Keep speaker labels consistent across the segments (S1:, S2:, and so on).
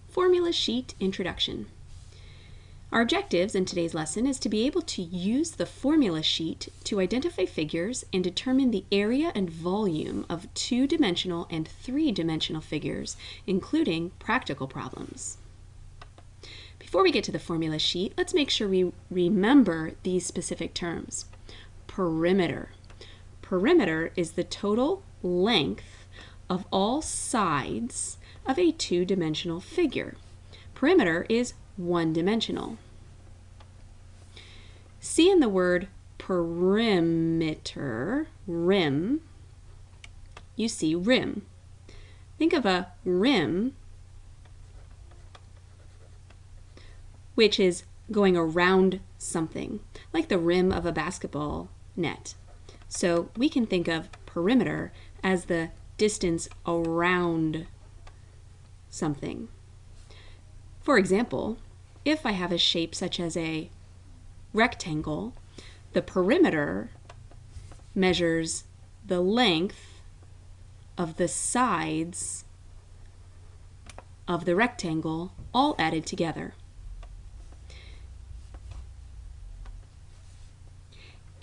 S1: Formula Sheet Introduction. Our objectives in today's lesson is to be able to use the formula sheet to identify figures and determine the area and volume of two-dimensional and three-dimensional figures, including practical problems. Before we get to the formula sheet, let's make sure we remember these specific terms. Perimeter. Perimeter is the total length of all sides of a two-dimensional figure. Perimeter is one-dimensional. See in the word perimeter, rim, you see rim. Think of a rim which is going around something, like the rim of a basketball net. So we can think of perimeter as the distance around something. For example, if I have a shape such as a rectangle, the perimeter measures the length of the sides of the rectangle all added together.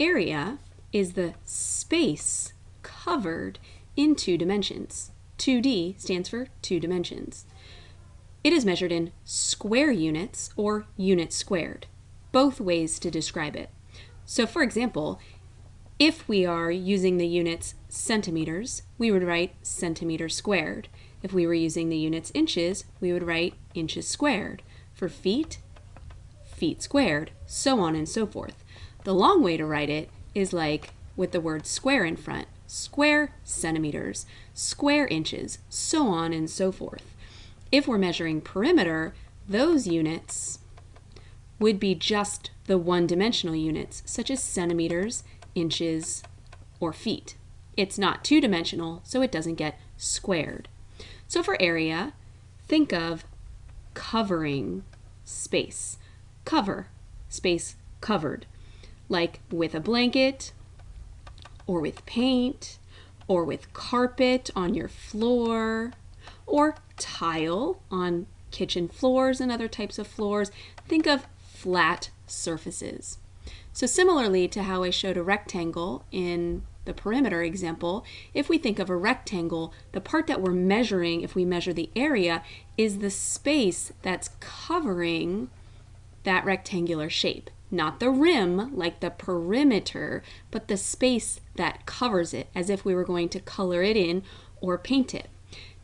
S1: Area is the space covered in two dimensions. 2D stands for two dimensions. It is measured in square units or units squared, both ways to describe it. So for example, if we are using the units centimeters, we would write centimeters squared. If we were using the units inches, we would write inches squared. For feet, feet squared, so on and so forth. The long way to write it is like with the word square in front, square centimeters, square inches, so on and so forth. If we're measuring perimeter, those units would be just the one-dimensional units, such as centimeters, inches, or feet. It's not two-dimensional, so it doesn't get squared. So for area, think of covering space. Cover, space covered, like with a blanket, or with paint, or with carpet on your floor, or tile on kitchen floors and other types of floors. Think of flat surfaces. So similarly to how I showed a rectangle in the perimeter example, if we think of a rectangle, the part that we're measuring, if we measure the area, is the space that's covering that rectangular shape. Not the rim, like the perimeter, but the space that covers it, as if we were going to color it in or paint it.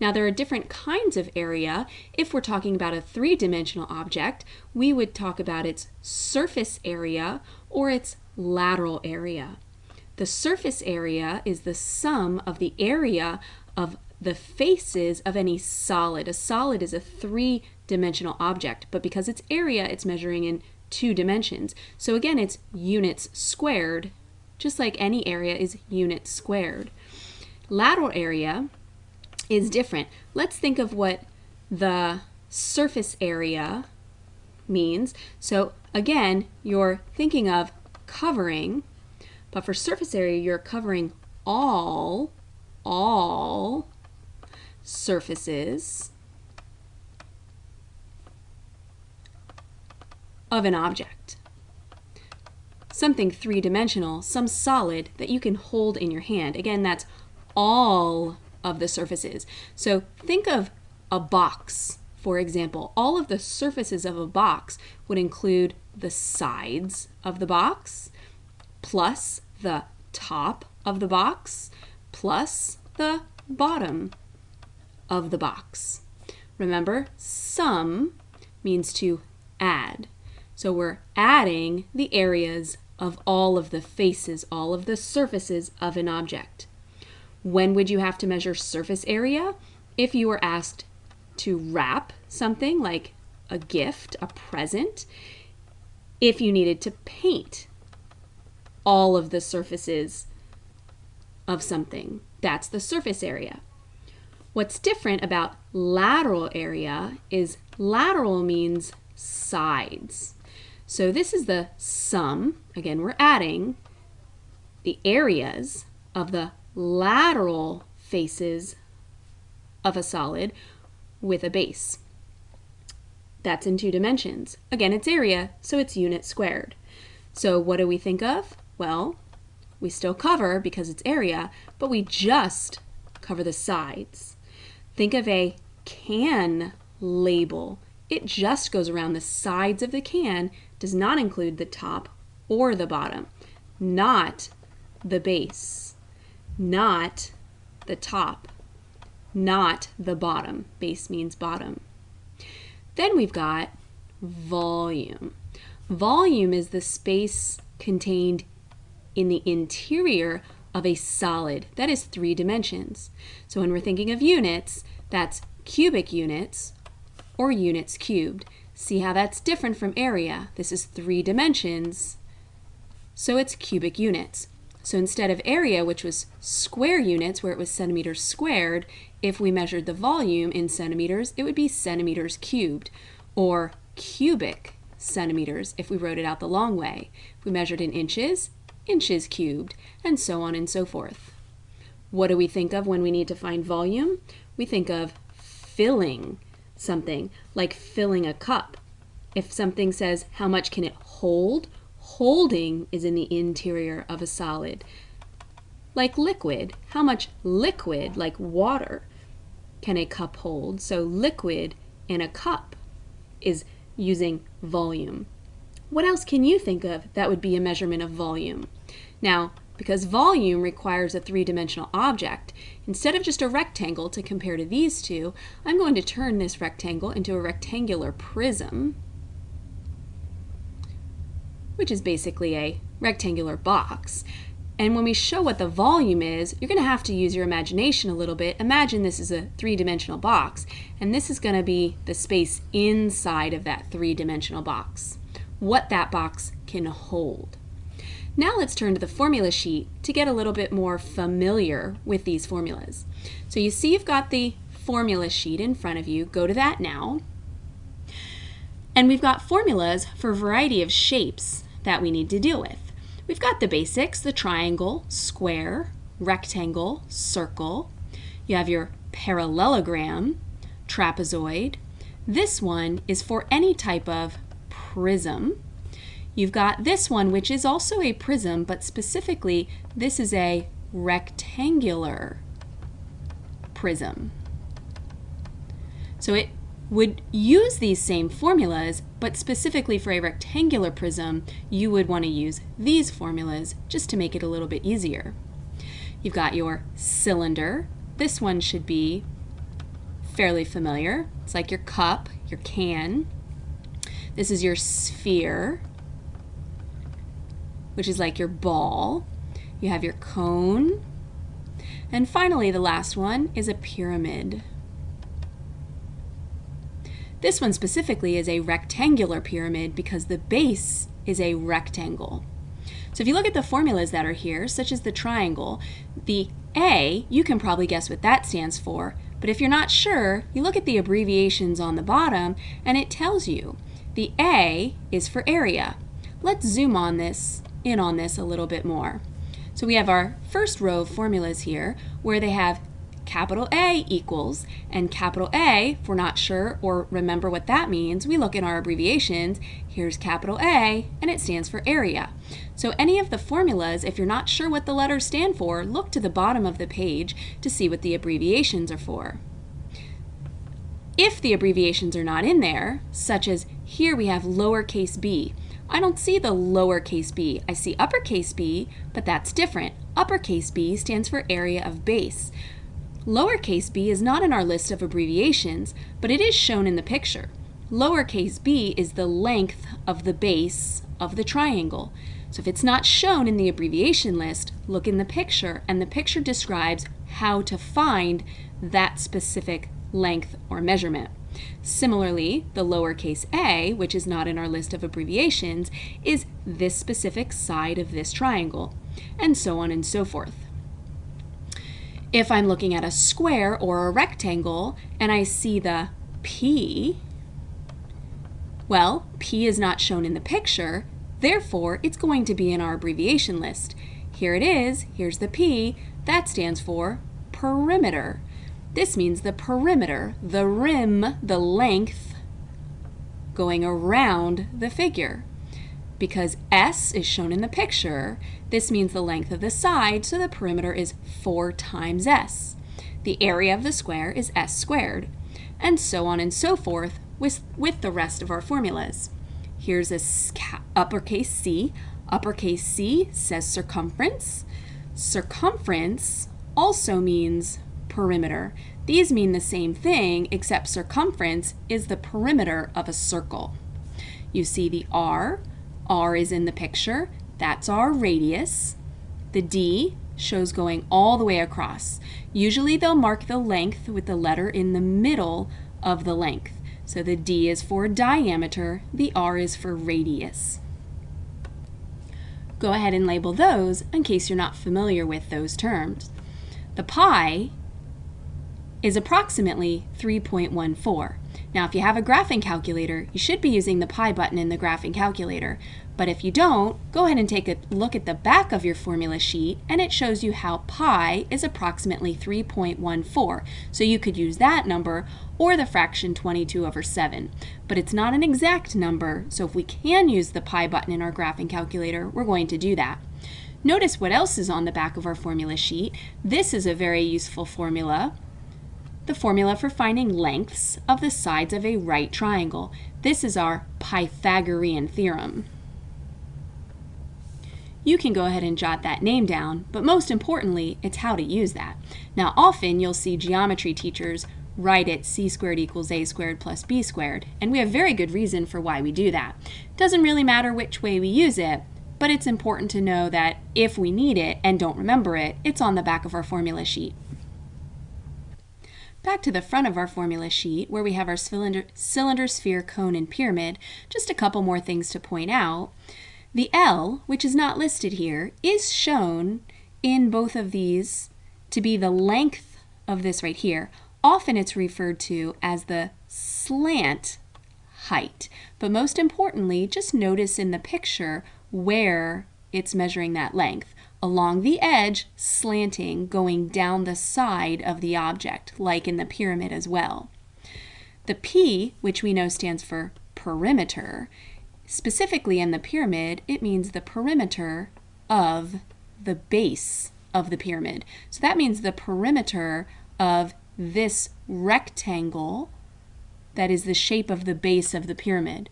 S1: Now there are different kinds of area. If we're talking about a three-dimensional object, we would talk about its surface area or its lateral area. The surface area is the sum of the area of the faces of any solid. A solid is a three-dimensional object, but because it's area, it's measuring in two dimensions. So again, it's units squared, just like any area is units squared. Lateral area is different. Let's think of what the surface area means. So again, you're thinking of covering, but for surface area, you're covering all surfaces of an object. Something three-dimensional, some solid that you can hold in your hand. Again, that's all of the surfaces. So think of a box, for example. All of the surfaces of a box would include the sides of the box, plus the top of the box, plus the bottom of the box. Remember, sum means to add. So we're adding the areas of all of the faces, all of the surfaces of an object. When would you have to measure surface area? If you were asked to wrap something like a gift, a present. If you needed to paint all of the surfaces of something, that's the surface area. What's different about lateral area is lateral means sides. So this is the sum, again we're adding the areas of the lateral faces of a solid with a base. That's in 2 dimensions. Again, it's area, so it's units squared. So what do we think of? Well, we still cover because it's area, but we just cover the sides. Think of a can label. It just goes around the sides of the can, does not include the top or the bottom, not the base, not the top, not the bottom. Base means bottom. Then we've got volume. Volume is the space contained in the interior of a solid. That is 3 dimensions. So when we're thinking of units, that's cubic units or units cubed. See how that's different from area? This is 3 dimensions, so it's cubic units. So instead of area, which was square units, where it was centimeters squared, if we measured the volume in centimeters, it would be centimeters cubed, or cubic centimeters if we wrote it out the long way. If we measured in inches, inches cubed, and so on and so forth. What do we think of when we need to find volume? We think of filling something, like filling a cup. If something says, how much can it hold? Holding is in the interior of a solid. Like liquid, how much liquid, like water, can a cup hold? So liquid in a cup is using volume. What else can you think of that would be a measurement of volume? Now, because volume requires a 3-dimensional object, instead of just a rectangle to compare to these two, I'm going to turn this rectangle into a rectangular prism, which is basically a rectangular box. And when we show what the volume is, you're going to have to use your imagination a little bit. Imagine this is a 3-dimensional box, and this is going to be the space inside of that 3-dimensional box, what that box can hold. Now let's turn to the formula sheet to get a little bit more familiar with these formulas. So you see you've got the formula sheet in front of you. Go to that now. And we've got formulas for a variety of shapes that we need to deal with. We've got the basics, the triangle, square, rectangle, circle. You have your parallelogram, trapezoid. This one is for any type of prism. You've got this one, which is also a prism, but specifically this is a rectangular prism. So it would use these same formulas, but specifically for a rectangular prism, you would want to use these formulas just to make it a little bit easier. You've got your cylinder. This one should be fairly familiar. It's like your cup, your can. This is your sphere, which is like your ball. You have your cone. And finally, the last one is a pyramid. This one specifically is a rectangular pyramid because the base is a rectangle. So if you look at the formulas that are here, such as the triangle, the A, you can probably guess what that stands for, but if you're not sure, you look at the abbreviations on the bottom and it tells you. The A is for area. Let's zoom in on this a little bit more. So we have our first row of formulas here where they have capital A equals, and capital A, if we're not sure or remember what that means, we look in our abbreviations. Here's capital A, and it stands for area. So any of the formulas, if you're not sure what the letters stand for, look to the bottom of the page to see what the abbreviations are for. If the abbreviations are not in there, such as here we have lowercase b, I don't see the lowercase b. I see uppercase b, but that's different. Uppercase b stands for area of base. Lowercase b is not in our list of abbreviations, but it is shown in the picture. Lowercase b is the length of the base of the triangle. So if it's not shown in the abbreviation list, look in the picture, and the picture describes how to find that specific length or measurement. Similarly, the lowercase a, which is not in our list of abbreviations, is this specific side of this triangle, and so on and so forth. If I'm looking at a square or a rectangle and I see the P, well, P is not shown in the picture, therefore it's going to be in our abbreviation list. Here it is, here's the P, that stands for perimeter. This means the perimeter, the rim, the length going around the figure. Because S is shown in the picture, this means the length of the side, so the perimeter is 4 times S. The area of the square is S squared, and so on and so forth with the rest of our formulas. Here's a uppercase C. Uppercase C says circumference. Circumference also means perimeter. These mean the same thing, except circumference is the perimeter of a circle. You see the R. R is in the picture. That's our radius. The D shows going all the way across. Usually they'll mark the length with the letter in the middle of the length. So the D is for diameter, the R is for radius. Go ahead and label those in case you're not familiar with those terms. The pi is approximately 3.14. Now, if you have a graphing calculator, you should be using the pi button in the graphing calculator. But if you don't, go ahead and take a look at the back of your formula sheet, and it shows you how pi is approximately 3.14. So you could use that number or the fraction 22/7. But it's not an exact number, so if we can use the pi button in our graphing calculator, we're going to do that. Notice what else is on the back of our formula sheet. This is a very useful formula. The formula for finding lengths of the sides of a right triangle. This is our Pythagorean theorem. You can go ahead and jot that name down, but most importantly, it's how to use that. Now, often you'll see geometry teachers write it c squared equals a squared plus b squared, and we have very good reason for why we do that. Doesn't really matter which way we use it, but it's important to know that if we need it and don't remember it, it's on the back of our formula sheet. Back to the front of our formula sheet, where we have our cylinder, sphere, cone, and pyramid, just a couple more things to point out. The L, which is not listed here, is shown in both of these to be the length of this right here. Often it's referred to as the slant height. But most importantly, just notice in the picture where it's measuring that length. Along the edge, slanting, going down the side of the object, like in the pyramid as well. The P, which we know stands for perimeter, specifically in the pyramid, it means the perimeter of the base of the pyramid. So that means the perimeter of this rectangle that is the shape of the base of the pyramid.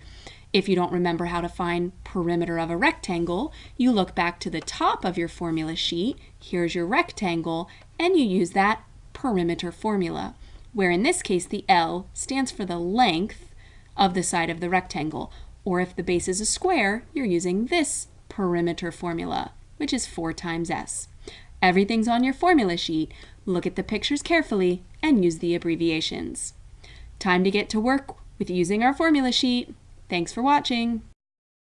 S1: If you don't remember how to find perimeter of a rectangle, you look back to the top of your formula sheet, here's your rectangle, and you use that perimeter formula, where in this case the L stands for the length of the side of the rectangle. Or if the base is a square, you're using this perimeter formula, which is 4 times S. Everything's on your formula sheet. Look at the pictures carefully and use the abbreviations. Time to get to work with using our formula sheet. Thanks for watching.